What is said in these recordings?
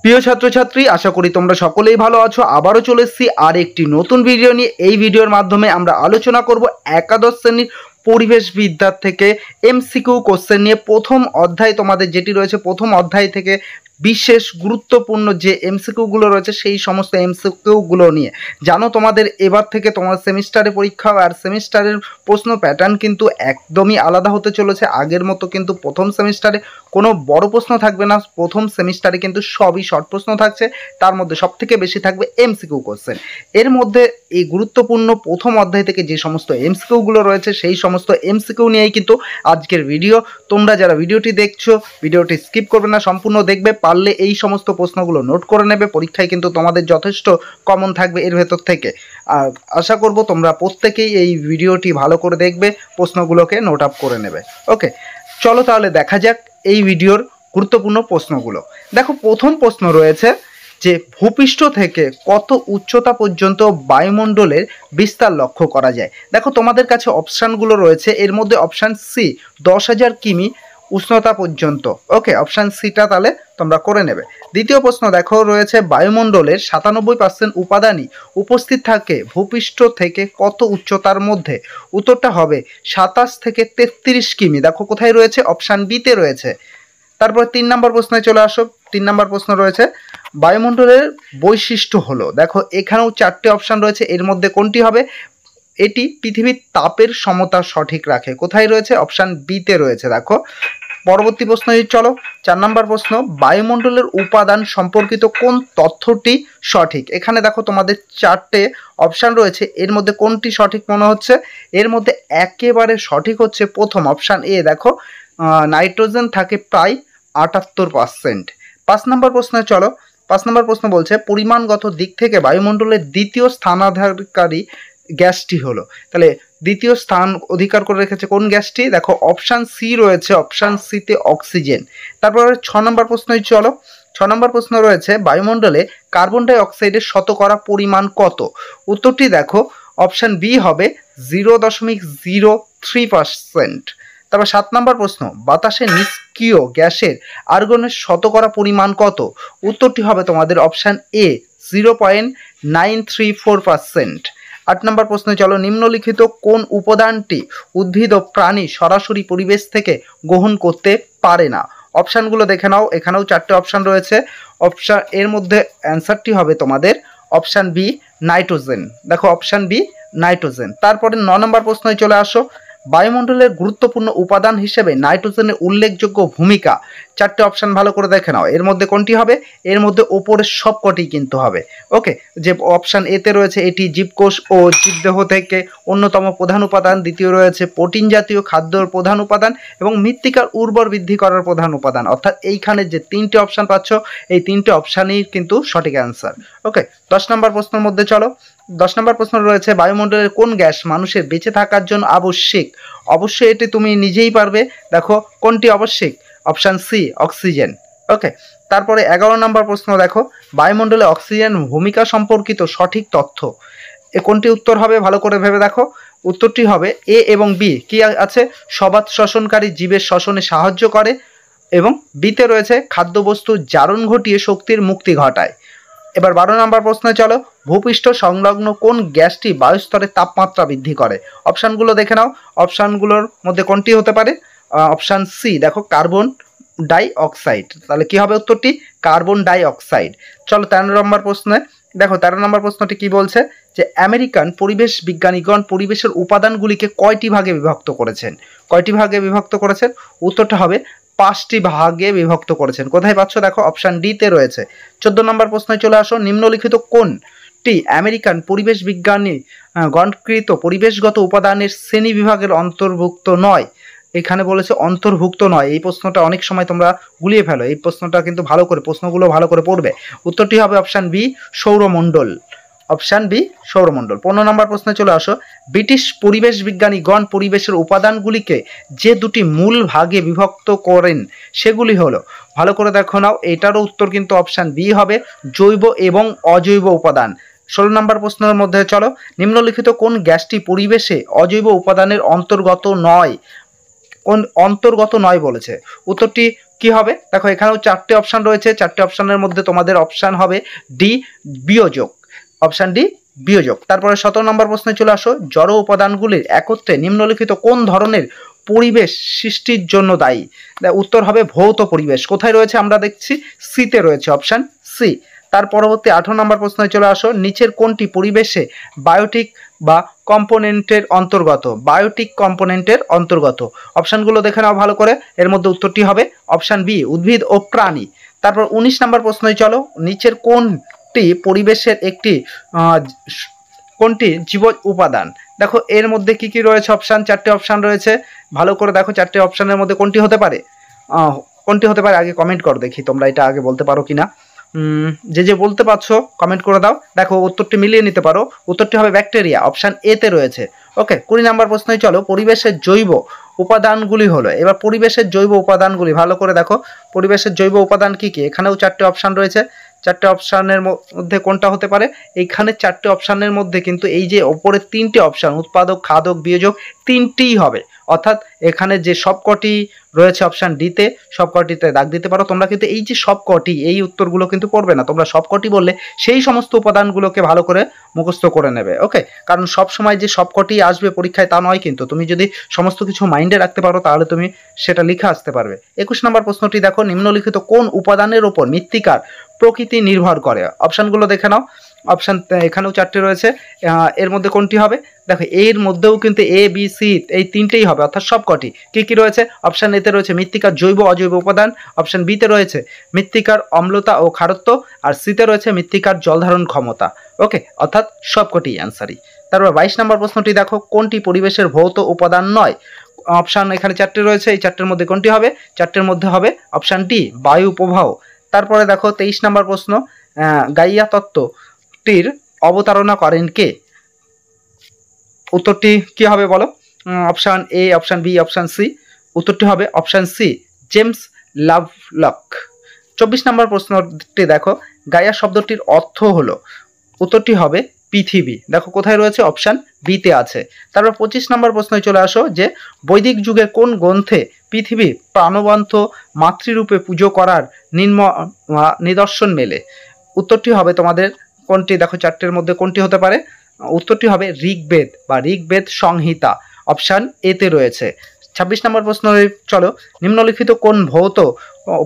প্রিয় ছাত্রছাত্রী, আশা করি তোমরা সকলেই ভালো আছো। আবারও চলে এসেছি আর একটি নতুন ভিডিও নিয়ে। এই ভিডিওর মাধ্যমে আমরা আলোচনা করব একাদশ শ্রেণীর পরিবেশ বিদ্যার থেকে এমসিকিউ কোশ্চেন নিয়ে। প্রথম অধ্যায় তোমাদের যেটি রয়েছে, প্রথম অধ্যায় থেকে বিশেষ গুরুত্বপূর্ণ যে এমসিকিউগুলো রয়েছে সেই সমস্ত এমসিকিউগুলো নিয়ে। জানো তোমাদের এবার থেকে তোমার সেমিস্টারে পরীক্ষা, আর সেমিস্টারের প্রশ্ন প্যাটার্ন কিন্তু একদমই আলাদা হতে চলেছে। আগের মতো কিন্তু প্রথম সেমিস্টারে কোনো বড় প্রশ্ন থাকবে না। প্রথম সেমিস্টারে কিন্তু সবই শর্ট প্রশ্ন থাকছে, তার মধ্যে সবথেকে বেশি থাকবে এমসিকিউ কোশ্চেন। এর মধ্যে এই গুরুত্বপূর্ণ প্রথম অধ্যায় থেকে যে সমস্ত এমসিকিউগুলো রয়েছে সেই সমস্ত এমসিকিউ নিয়েই কিন্তু আজকের ভিডিও। তোমরা যারা ভিডিওটি দেখছো, ভিডিওটি স্কিপ করবে না, সম্পূর্ণ দেখবে। পারলে এই সমস্ত প্রশ্নগুলো নোট করে নেবে, পরীক্ষায় কিন্তু তোমাদের যথেষ্ট কমন থাকবে এর ভেতর থেকে। আর আশা করব তোমরা প্রত্যেকেই এই ভিডিওটি ভালো করে দেখবে, প্রশ্নগুলোকে নোট আপ করে নেবে। ওকে, চলো তাহলে দেখা যাক এই ভিডিওর গুরুত্বপূর্ণ প্রশ্নগুলো। দেখো, প্রথম প্রশ্ন রয়েছে যে ভূপৃষ্ঠ থেকে কত উচ্চতা পর্যন্ত বায়ুমণ্ডলের বিস্তার লক্ষ্য করা যায়। দেখো, তোমাদের কাছে অপশানগুলো রয়েছে। এর মধ্যে অপশান সি 10,000 কিমি উষ্ণতা পর্যন্ত। ওকে, অপশান সিটা তাহলে তোমরা করে নেবে। দ্বিতীয় প্রশ্ন দেখো রয়েছে বায়ুমণ্ডলের 97% উপাদানই উপস্থিত থাকে ভূপৃষ্ঠ থেকে কত উচ্চতার মধ্যে। উত্তরটা হবে 27 থেকে 33 কিমি। দেখো কোথায় রয়েছে, অপশান বিতে রয়েছে। তারপর 3 নম্বর প্রশ্নে চলে আসো। 3 নম্বর প্রশ্ন রয়েছে বায়ুমণ্ডলের বৈশিষ্ট্য হলো। দেখো এখানেও 4টে অপশান রয়েছে, এর মধ্যে কোনটি হবে? এটি পৃথিবীর তাপের সমতা সঠিক রাখে। কোথায় রয়েছে? অপশান বিতে রয়েছে। দেখো পরবর্তী প্রশ্ন চলো। 4 নম্বর প্রশ্ন, বায়ুমণ্ডলের উপাদান সম্পর্কিত কোন তথ্যটি সঠিক? এখানে দেখো তোমাদের 4টে অপশান রয়েছে, এর মধ্যে কোনটি সঠিক মনে হচ্ছে? এর মধ্যে একেবারে সঠিক হচ্ছে প্রথম অপশান এ। দেখো নাইট্রোজেন থাকে প্রায় 78%। 5 নম্বর প্রশ্নে চলো। 5 নম্বর প্রশ্ন বলছে পরিমাণগত দিক থেকে বায়ুমণ্ডলের দ্বিতীয় স্থানাধিকারী গ্যাসটি হলো। তাহলে দ্বিতীয় স্থান অধিকার করে রেখেছে কোন গ্যাসটি? দেখো অপশান সি রয়েছে, অপশান সিতে অক্সিজেন। তারপরে 6 নম্বর প্রশ্নই চলো। 6 নম্বর প্রশ্ন রয়েছে বায়ুমণ্ডলে কার্বন ডাই অক্সাইডের শতকরা পরিমাণ কত? উত্তরটি দেখো অপশান বি হবে 0.03%। তারপর 7 নম্বর প্রশ্ন, বাতাসে নিষ্ক্রিয় গ্যাসের আর্গনের শতকরা পরিমাণ কত? উত্তরটি হবে তোমাদের অপশান এ 0.934%। 8 নম্বর প্রশ্নে চলো, নিম্নলিখিত কোন উপাদানটি উদ্ভিদ ও প্রাণী সরাসরি পরিবেশ থেকে গ্রহণ করতে পারে না? অপশানগুলো দেখে নাও। এখানেও 4টে অপশান রয়েছে। অপশান এর মধ্যে অ্যান্সারটি হবে তোমাদের অপশান বি নাইট্রোজেন। দেখো অপশান বি নাইট্রোজেন। তারপরে 9 নম্বর প্রশ্নে চলে আসো। বায়ুমণ্ডলের গুরুত্বপূর্ণ উপাদান হিসেবে নাইট্রোজেনের উল্লেখযোগ্য ভূমিকা। 4টে অপশান ভালো করে দেখে নাও। এর মধ্যে কোনটি হবে? এর মধ্যে ওপরের সবকটি কিন্তু হবে। ওকে, যে অপশান এতে রয়েছে এটি জীবকোষ ও জীবদেহ থেকে অন্যতম প্রধান উপাদান। দ্বিতীয় রয়েছে প্রোটিন জাতীয় খাদ্যর প্রধান উপাদান এবং মৃত্তিকার উর্বর বৃদ্ধি করার প্রধান উপাদান। অর্থাৎ এইখানে যে 3টে অপশান পাচ্ছ, এই 3টে অপশানই কিন্তু সঠিক অ্যান্সার। ওকে, 10 নম্বর প্রশ্নের মধ্যে চলো। 10 নম্বর প্রশ্ন রয়েছে বায়ুমণ্ডলের কোন গ্যাস মানুষের বেঁচে থাকার জন্য আবশ্যিক? অবশ্যই এটি তুমি নিজেই পারবে। দেখো কোনটি আবশ্যিক? Option C oxygen. ওকে, তারপরে 11 নম্বর প্রশ্ন দেখো, বায়ুমণ্ডলে অক্সিজেন ভূমিকা সম্পর্কিত সঠিক তথ্য। এ কোনটি উত্তর হবে? ভালো করে ভেবে দেখো। উত্তরটি হবে এ এবং বি। কি আছে? সবাত শ্বসনকারী জীবের শ্বসনে সাহায্য করে, এবং বিতে রয়েছে খাদ্যবস্তুর জারণ ঘটিয়ে শক্তির মুক্তি ঘটায়। এবার 12 নম্বর প্রশ্নে চলো, ভূপৃষ্ঠ সংলগ্ন কোন গ্যাসটি বায়ুস্তরের তাপমাত্রা বৃদ্ধি করে? অপশানগুলো দেখে নাও। অপশানগুলোর মধ্যে কোনটি হতে পারে? অপশান সি দেখো কার্বন ডাই অক্সাইড। তাহলে কি হবে উত্তরটি? Carbon die oxide. চলো 13 নম্বর প্রশ্নে দেখো। 13 নম্বর প্রশ্নটি কি বলছে? যে আমেরিকান পরিবেশ বিজ্ঞানীগণ পরিবেশের উপাদানগুলিকে কয়টি ভাগে বিভক্ত করেছেন? কয়টি ভাগে বিভক্ত করেছেন? উত্তরটা হবে 5টি ভাগে বিভক্ত করেছেন। কোথায় পাচ্ছ? দেখো অপশান ডিতে রয়েছে। 14 নম্বর প্রশ্নে চলে আসো। নিম্নলিখিত কোনটি আমেরিকান পরিবেশ বিজ্ঞানী গণকৃত পরিবেশগত উপাদানের শ্রেণী বিভাগের অন্তর্ভুক্ত নয়? এখানে বলেছে অন্তর্ভুক্ত নয়। এই প্রশ্নটা অনেক সময় তোমরা গুলিয়ে ফেলো, এই প্রশ্নটা কিন্তু ভালো করে, প্রশ্নগুলো ভালো করে পড়বে। উত্তরটি হবে অপশান বি সৌরমণ্ডল। অপশান বি সৌরমণ্ডল। 15 নম্বর প্রশ্নে চলে আসো। ব্রিটিশ পরিবেশ বিজ্ঞানীগণ পরিবেশের উপাদানগুলিকে যে দুটি মূল ভাগে বিভক্ত করেন সেগুলি হলো। ভালো করে দেখো নাও, এটারও উত্তর কিন্তু অপশান বি হবে জৈব এবং অজৈব উপাদান। 16 নম্বর প্রশ্নের মধ্যে চলো, নিম্নলিখিত কোন গ্যাসটি পরিবেশে অজৈব উপাদানের অন্তর্গত নয়? কোন অন্তর্গত নয় বলেছে? উত্তরটি কি হবে দেখো এখানেও 4টে অপশান রয়েছে, 4টে অপশানের মধ্যে তোমাদের অপশান হবে ডি বিয়োজক, অপশান ডি বিয়োজক। তারপরে 17 নম্বর প্রশ্নে চলে আসো, জড় উপাদানগুলির একত্রে নিম্নলিখিত কোন ধরনের পরিবেশ সৃষ্টির জন্য দায়ী? উত্তর হবে ভৌত পরিবেশ। কোথায় রয়েছে আমরা দেখছি সিতে রয়েছে, অপশান সি। তার পরবর্তী 18 নম্বর প্রশ্নে চলে আসো, নিচের কোনটি পরিবেশে বায়োটিক বা কম্পোনেন্টের অন্তর্গত? বায়োটিক কম্পোনেন্টের অন্তর্গত অপশানগুলো দেখে নাও ভালো করে। এর মধ্যে উত্তরটি হবে অপশান বি উদ্ভিদ ও প্রাণী। তারপর 19 নম্বর প্রশ্নে চলো, নিচের কোনটি পরিবেশের একটি কোনটি জীবজ উপাদান? দেখো এর মধ্যে কি কি রয়েছে অপশান, 4টে অপশান রয়েছে, ভালো করে দেখো 4টে অপশানের মধ্যে কোনটি হতে পারে, কোনটি হতে পারে আগে কমেন্ট করো দেখি তোমরা এটা আগে বলতে পারো কিনা। যে বলতে পারছো কমেন্ট করে দাও। দেখো উত্তরটি মিলিয়ে নিতে পারো, উত্তরটি হবে ব্যাকটেরিয়া, অপশান এতে রয়েছে। ওকে 20 নম্বর প্রশ্নে চলো, পরিবেশের জৈব উপাদানগুলি হলো, এবার পরিবেশের জৈব উপাদানগুলি ভালো করে দেখো, পরিবেশের জৈব উপাদান কি কি? এখানেও 4টে অপশান রয়েছে, 4টে অপশানের মধ্যে কোনটা হতে পারে? এইখানে 4টে অপশানের মধ্যে কিন্তু এই যে ওপরে 3টে অপশান উৎপাদক, খাদক, বিয়োজক 3টিই হবে, অর্থাৎ এখানে যে সবকটি রয়েছে অপশান ডিতে সবকটিতে দাগ দিতে পারো তোমরা, কিন্তু এই যে সবকটি এই উত্তরগুলো কিন্তু পড়বে না, তোমরা সবকটি বললে সেই সমস্ত উপাদানগুলোকে ভালো করে মুখস্থ করে নেবে। ওকে, কারণ সব সময় যে সবকটি আসবে পরীক্ষায় তা নয়, কিন্তু তুমি যদি সমস্ত কিছু মাইন্ডে রাখতে পারো তাহলে তুমি সেটা লিখে আসতে পারবে। 21 নম্বর প্রশ্নটি দেখো, নিম্নলিখিত কোন উপাদানের ওপর মৃত্তিকার প্রকৃতি নির্ভর করে? অপশানগুলো দেখে নাও, অপশান এখানেও 4টে রয়েছে, এর মধ্যে কোনটি হবে? দেখো এর মধ্যেও কিন্তু এ বি সি এই 3টেই হবে, অর্থাৎ সবকটি। কি কি রয়েছে? অপশান এতে রয়েছে মৃত্তিকার জৈব অজৈব উপাদান, অপশান বিতে রয়েছে মৃত্তিকার অম্লতা ও খারত্ব, আর সিতে রয়েছে মৃত্তিকার জলধারণ ক্ষমতা। ওকে, অর্থাৎ সবকটি অ্যান্সারই। তারপর 22 নম্বর প্রশ্নটি দেখো, কোনটি পরিবেশের ভৌত উপাদান নয়? অপশান এখানে 4টে রয়েছে, এই 4টের মধ্যে কোনটি হবে? 4টের মধ্যে হবে অপশান ডি বায়ু প্রবাহ। তারপরে দেখো 23 নম্বর প্রশ্ন, গাইয়া তত্ত্বটির অবতারণা করেন কে? উত্তরটি কি হবে বলো? Option A, option B, option C. উত্তরটি হবে অপশান সি জেমস লাভলক। 24 নম্বর প্রশ্নটি দেখো, গাইয়া শব্দটির অর্থ হলো? উত্তরটি হবে পৃথিবী। দেখো কোথায় রয়েছে? অপশান বিতে আছে। তারপর 25 নম্বর প্রশ্নে চলে আসো, যে বৈদিক যুগে কোন গ্রন্থে পৃথিবী প্রাণবন্ত মাতৃরূপে পুজো করার নিদর্শন মেলে? উত্তরটি হবে তোমাদের কোনটি? দেখো 4টের মধ্যে কোনটি হতে পারে? উত্তরটি হবে ঋগ্বেদ বা ঋগ্বেদ সংহিতা, অপশান এতে রয়েছে। 26 নম্বর প্রশ্ন চলো, নিম্নলিখিত কোন ভৌত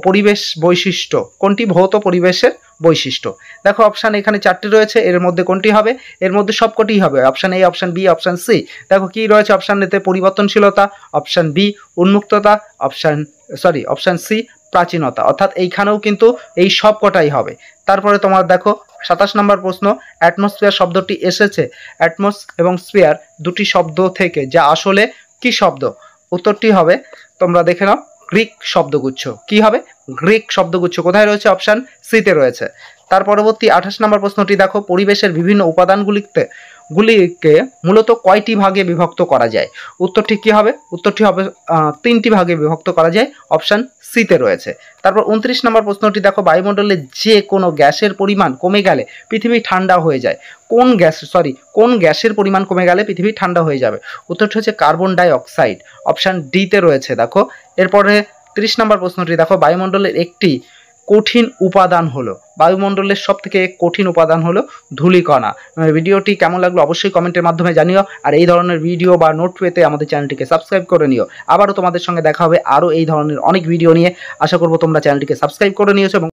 পরিবেশ বৈশিষ্ট্য? কোনটি ভৌত পরিবেশের বৈশিষ্ট্য? দেখো অপশান এখানে 4টে রয়েছে, এর মধ্যে কোনটি হবে? এর মধ্যে সবকটি হবে, option A, option B, option C. দেখো কি রয়েছে অপশান এতে? পরিবর্তনশীলতা, অপশান বি উন্মুক্ততা, অপশান সি প্রাচীনতা, অর্থাৎ এইখানেও কিন্তু এই সবকটাই হবে। তারপরে তোমার দেখো 27 নম্বর প্রশ্ন, অ্যাটমসফিয়ার শব্দটি এসেছে অ্যাটমস এবং স্ফিয়ার দুটি শব্দ থেকে, যা আসলে কি শব্দ? উত্তরটি হবে তোমরা দেখে নাও গ্রিক শব্দগুচ্ছ। কি হবে? গ্রিক শব্দগুচ্ছ। কোথায় রয়েছে? অপশান সিতে রয়েছে। তার পরবর্তী 28 নম্বর প্রশ্নটি দেখো, পরিবেশের বিভিন্ন উপাদানগুলিকে মূলত কয়টি ভাগে বিভক্ত করা যায়? উত্তরটি কি হবে? উত্তরটি হবে 3টি ভাগে বিভক্ত করা যায়, অপশান সিতে রয়েছে। তারপর 29 নম্বর প্রশ্নটি দেখো, বায়ুমণ্ডলে যে কোনো গ্যাসের পরিমাণ কমে গেলে পৃথিবী ঠান্ডা হয়ে যায়। কোন গ্যাসের পরিমাণ কমে গেলে পৃথিবী ঠান্ডা হয়ে যাবে? উত্তরটি হচ্ছে কার্বন ডাই অক্সাইড, অপশান ডিতে রয়েছে। দেখো এরপরে 30 নম্বর প্রশ্নটি দেখো, বায়ুমণ্ডলের একটি কঠিন উপাদান হলো, বায়ুমণ্ডলের সব থেকে কঠিন উপাদান হলো ধূলিকণা। ভিডিওটি কেমন লাগলো অবশ্যই কমেন্টের মাধ্যমে জানিও, আর এই ধরনের ভিডিও বা নোট পেতে আমাদের চ্যানেলটিকে সাবস্ক্রাইব করে নিও। আবারও তোমাদের সঙ্গে দেখা হবে আরও এই ধরনের অনেক ভিডিও নিয়ে। আশা করবো তোমরা চ্যানেলটিকে সাবস্ক্রাইব করে নিয়েছো এবং